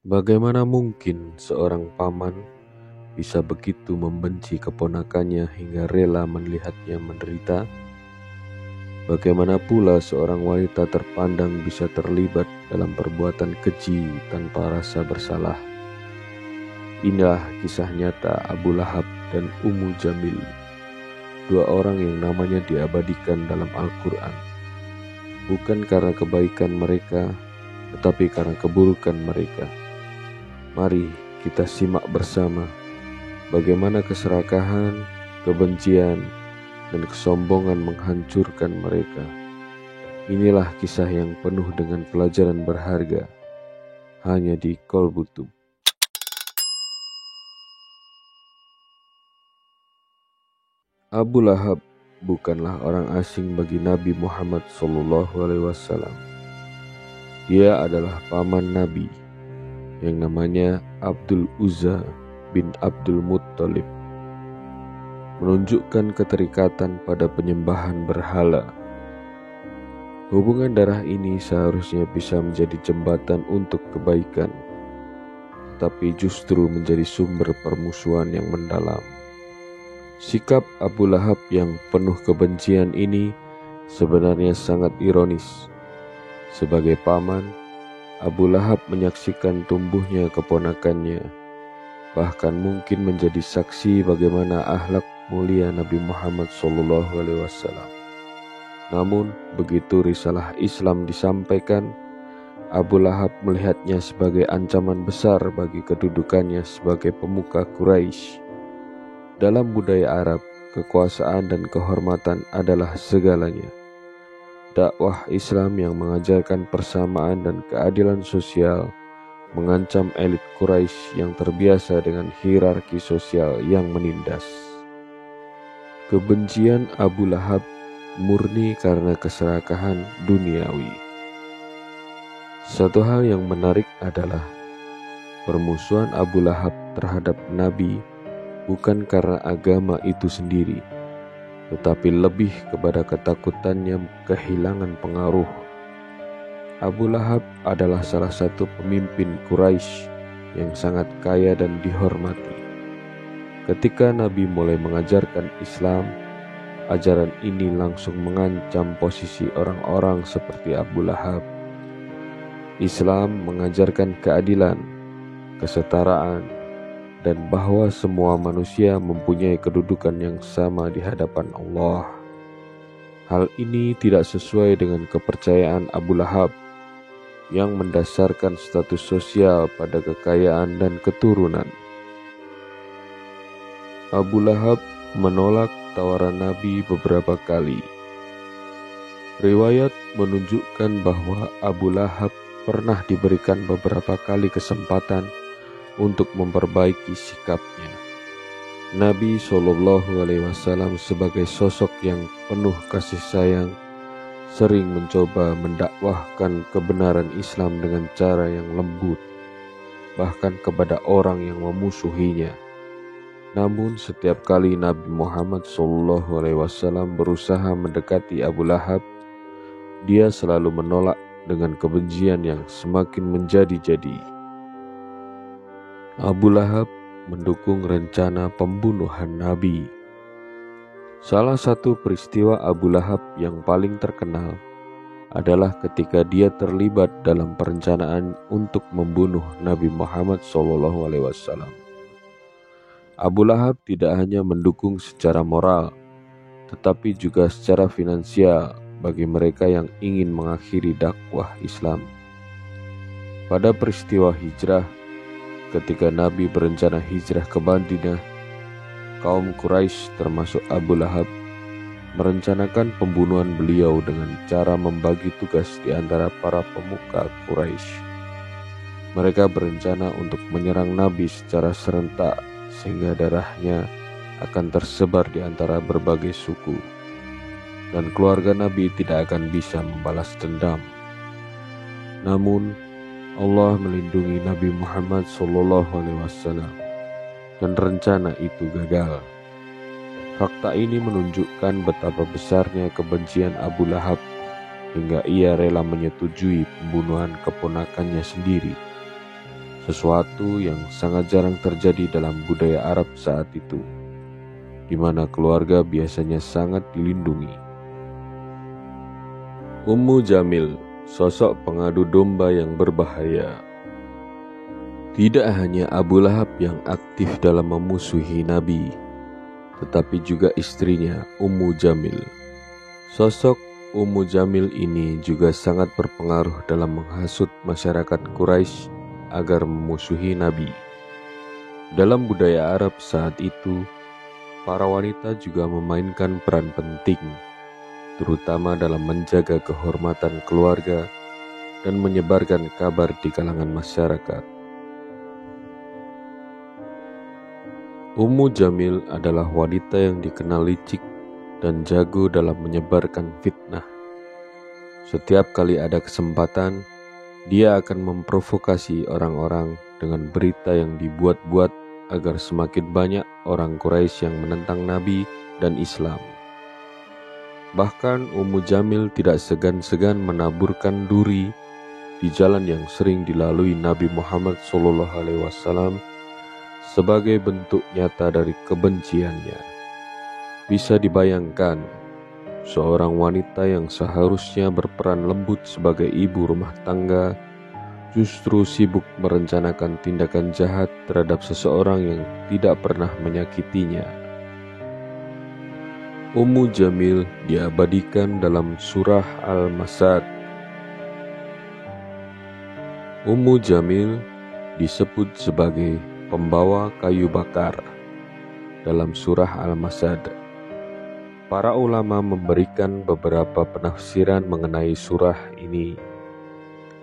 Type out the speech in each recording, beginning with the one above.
Bagaimana mungkin seorang paman bisa begitu membenci keponakannya hingga rela melihatnya menderita? Bagaimana pula seorang wanita terpandang bisa terlibat dalam perbuatan keji tanpa rasa bersalah? Inilah kisah nyata Abu Lahab dan Ummu Jamil, dua orang yang namanya diabadikan dalam Al-Quran, bukan karena kebaikan mereka, tetapi karena keburukan mereka. Mari kita simak bersama bagaimana keserakahan, kebencian, dan kesombongan menghancurkan mereka. Inilah kisah yang penuh dengan pelajaran berharga, hanya di Kolbutub. Abu Lahab bukanlah orang asing bagi Nabi Muhammad SAW. Dia adalah paman Nabi yang namanya Abdul Uzza bin Abdul Muttalib, menunjukkan keterikatan pada penyembahan berhala. Hubungan darah ini seharusnya bisa menjadi jembatan untuk kebaikan, tapi justru menjadi sumber permusuhan yang mendalam. Sikap Abu Lahab yang penuh kebencian ini sebenarnya sangat ironis. Sebagai paman, Abu Lahab menyaksikan tumbuhnya keponakannya, bahkan mungkin menjadi saksi bagaimana akhlak mulia Nabi Muhammad SAW. Namun, begitu risalah Islam disampaikan, Abu Lahab melihatnya sebagai ancaman besar bagi kedudukannya sebagai pemuka Quraisy. Dalam budaya Arab, kekuasaan dan kehormatan adalah segalanya. Dakwah Islam yang mengajarkan persamaan dan keadilan sosial mengancam elit Quraisy yang terbiasa dengan hierarki sosial yang menindas. Kebencian Abu Lahab murni karena keserakahan duniawi. Satu hal yang menarik adalah permusuhan Abu Lahab terhadap Nabi bukan karena agama itu sendiri, tetapi lebih kepada ketakutannya kehilangan pengaruh. Abu Lahab adalah salah satu pemimpin Quraisy yang sangat kaya dan dihormati. Ketika Nabi mulai mengajarkan Islam, ajaran ini langsung mengancam posisi orang-orang seperti Abu Lahab. Islam mengajarkan keadilan, kesetaraan, dan bahwa semua manusia mempunyai kedudukan yang sama di hadapan Allah. Hal ini tidak sesuai dengan kepercayaan Abu Lahab yang mendasarkan status sosial pada kekayaan dan keturunan. Abu Lahab menolak tawaran Nabi beberapa kali. Riwayat menunjukkan bahwa Abu Lahab pernah diberikan beberapa kali kesempatan untuk memperbaiki sikapnya. Nabi SAW sebagai sosok yang penuh kasih sayang sering mencoba mendakwahkan kebenaran Islam dengan cara yang lembut, bahkan kepada orang yang memusuhinya. Namun setiap kali Nabi Muhammad SAW berusaha mendekati Abu Lahab, dia selalu menolak dengan kebencian yang semakin menjadi-jadi. Abu Lahab mendukung rencana pembunuhan Nabi. Salah satu peristiwa Abu Lahab yang paling terkenal adalah ketika dia terlibat dalam perencanaan untuk membunuh Nabi Muhammad SAW. Abu Lahab tidak hanya mendukung secara moral, tetapi juga secara finansial bagi mereka yang ingin mengakhiri dakwah Islam. Pada peristiwa hijrah, ketika Nabi berencana hijrah ke Madinah, kaum Quraisy termasuk Abu Lahab merencanakan pembunuhan beliau dengan cara membagi tugas di antara para pemuka Quraisy. Mereka berencana untuk menyerang Nabi secara serentak sehingga darahnya akan tersebar di antara berbagai suku, dan keluarga Nabi tidak akan bisa membalas dendam. Namun Allah melindungi Nabi Muhammad SAW dan rencana itu gagal. Fakta ini menunjukkan betapa besarnya kebencian Abu Lahab hingga ia rela menyetujui pembunuhan keponakannya sendiri. sesuatu yang sangat jarang terjadi dalam budaya Arab saat itu, di mana keluarga biasanya sangat dilindungi. Ummu Jamil, sosok pengadu domba yang berbahaya. Tidak hanya Abu Lahab yang aktif dalam memusuhi Nabi, tetapi juga istrinya Ummu Jamil. Sosok Ummu Jamil ini juga sangat berpengaruh dalam menghasut masyarakat Quraisy agar memusuhi Nabi. Dalam budaya Arab saat itu, para wanita juga memainkan peran penting, terutama dalam menjaga kehormatan keluarga dan menyebarkan kabar di kalangan masyarakat. Ummu Jamil adalah wanita yang dikenal licik dan jago dalam menyebarkan fitnah. Setiap kali ada kesempatan, dia akan memprovokasi orang-orang dengan berita yang dibuat-buat agar semakin banyak orang Quraisy yang menentang Nabi dan Islam. Bahkan Ummu Jamil tidak segan-segan menaburkan duri di jalan yang sering dilalui Nabi Muhammad SAW sebagai bentuk nyata dari kebenciannya. Bisa dibayangkan, seorang wanita yang seharusnya berperan lembut sebagai ibu rumah tangga justru sibuk merencanakan tindakan jahat terhadap seseorang yang tidak pernah menyakitinya. Ummu Jamil diabadikan dalam surah Al-Masad. Ummu Jamil disebut sebagai pembawa kayu bakar dalam surah Al-Masad. Para ulama memberikan beberapa penafsiran mengenai surah ini.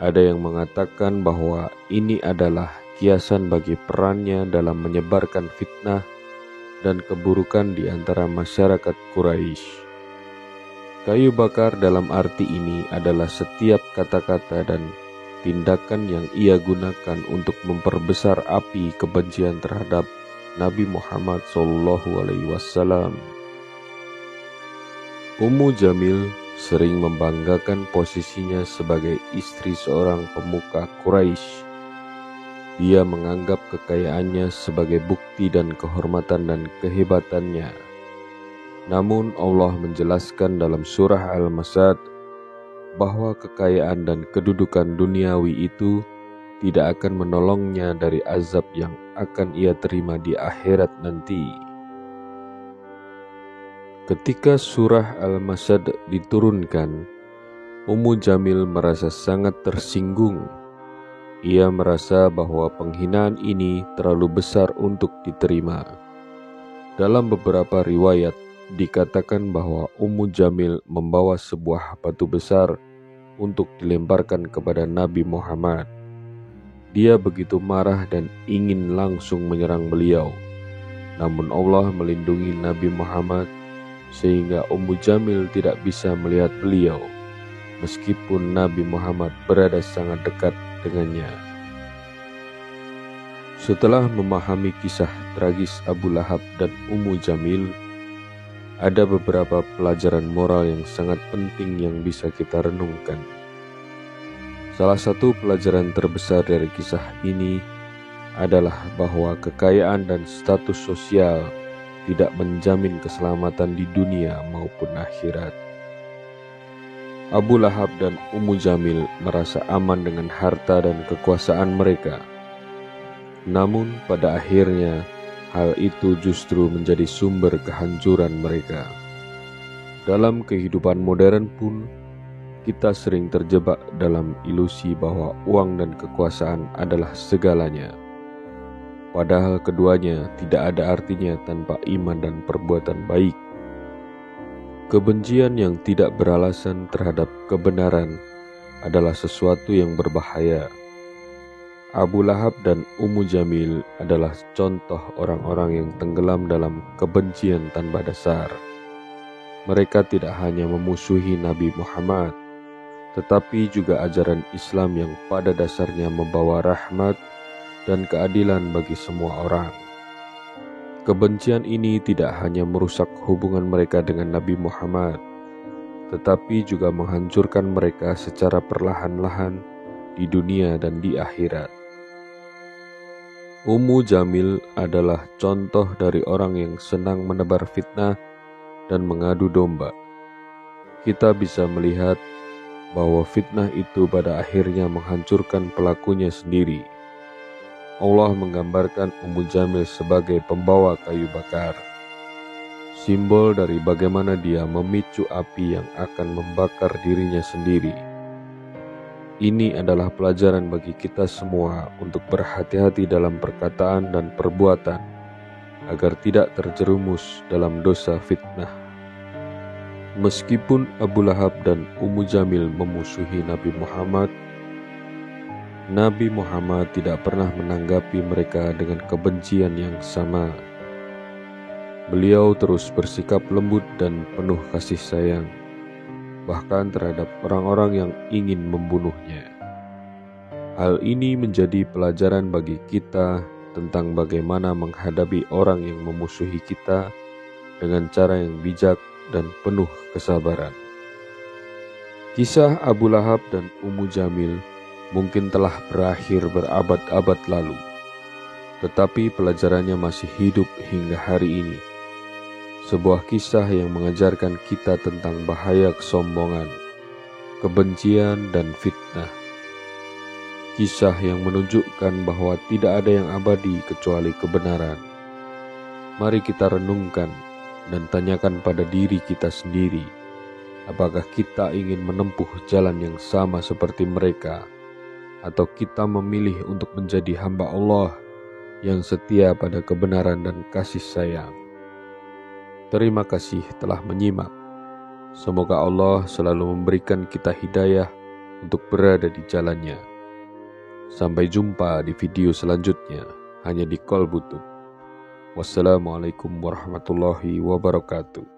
Ada yang mengatakan bahwa ini adalah kiasan bagi perannya dalam menyebarkan fitnah dan keburukan di antara masyarakat Quraisy. Kayu bakar dalam arti ini adalah setiap kata-kata dan tindakan yang ia gunakan untuk memperbesar api kebencian terhadap Nabi Muhammad SAW. Ummu Jamil sering membanggakan posisinya sebagai istri seorang pemuka Quraisy. Dia menganggap kekayaannya sebagai bukti dan kehormatan dan kehebatannya. Namun Allah menjelaskan dalam surah Al-Masad bahwa kekayaan dan kedudukan duniawi itu tidak akan menolongnya dari azab yang akan ia terima di akhirat nanti. Ketika surah Al-Masad diturunkan, Ummu Jamil merasa sangat tersinggung. Ia merasa bahwa penghinaan ini terlalu besar untuk diterima. Dalam beberapa riwayat dikatakan bahwa Ummu Jamil membawa sebuah batu besar untuk dilemparkan kepada Nabi Muhammad. Dia begitu marah dan ingin langsung menyerang beliau. Namun Allah melindungi Nabi Muhammad sehingga Ummu Jamil tidak bisa melihat beliau, meskipun Nabi Muhammad berada sangat dekat dengannya. Setelah memahami kisah tragis Abu Lahab dan Ummu Jamil, ada beberapa pelajaran moral yang sangat penting yang bisa kita renungkan. Salah satu pelajaran terbesar dari kisah ini adalah bahwa kekayaan dan status sosial tidak menjamin keselamatan di dunia maupun akhirat. Abu Lahab dan Ummu Jamil merasa aman dengan harta dan kekuasaan mereka. Namun pada akhirnya hal itu justru menjadi sumber kehancuran mereka. Dalam kehidupan modern pun, kita sering terjebak dalam ilusi bahwa uang dan kekuasaan adalah segalanya. Padahal keduanya tidak ada artinya tanpa iman dan perbuatan baik. Kebencian yang tidak beralasan terhadap kebenaran adalah sesuatu yang berbahaya. Abu Lahab dan Ummu Jamil adalah contoh orang-orang yang tenggelam dalam kebencian tanpa dasar. Mereka tidak hanya memusuhi Nabi Muhammad, tetapi juga ajaran Islam yang pada dasarnya membawa rahmat dan keadilan bagi semua orang. Kebencian ini tidak hanya merusak hubungan mereka dengan Nabi Muhammad, tetapi juga menghancurkan mereka secara perlahan-lahan di dunia dan di akhirat. Ummu Jamil adalah contoh dari orang yang senang menebar fitnah dan mengadu domba. Kita bisa melihat bahwa fitnah itu pada akhirnya menghancurkan pelakunya sendiri. Allah menggambarkan Ummu Jamil sebagai pembawa kayu bakar, simbol dari bagaimana dia memicu api yang akan membakar dirinya sendiri. Ini adalah pelajaran bagi kita semua untuk berhati-hati dalam perkataan dan perbuatan, agar tidak terjerumus dalam dosa fitnah. Meskipun Abu Lahab dan Ummu Jamil memusuhi Nabi Muhammad tidak pernah menanggapi mereka dengan kebencian yang sama. Beliau terus bersikap lembut dan penuh kasih sayang, bahkan terhadap orang-orang yang ingin membunuhnya. Hal ini menjadi pelajaran bagi kita tentang bagaimana menghadapi orang yang memusuhi kita dengan cara yang bijak dan penuh kesabaran. Kisah Abu Lahab dan Ummu Jamil mungkin telah berakhir berabad-abad lalu, tetapi pelajarannya masih hidup hingga hari ini. Sebuah kisah yang mengajarkan kita tentang bahaya kesombongan, kebencian, dan fitnah. Kisah yang menunjukkan bahwa tidak ada yang abadi kecuali kebenaran. Mari kita renungkan dan tanyakan pada diri kita sendiri, apakah kita ingin menempuh jalan yang sama seperti mereka, atau kita memilih untuk menjadi hamba Allah yang setia pada kebenaran dan kasih sayang. Terima kasih telah menyimak. Semoga Allah selalu memberikan kita hidayah untuk berada di jalannya. Sampai jumpa di video selanjutnya, hanya di Kolbutub. Wassalamualaikum warahmatullahi wabarakatuh.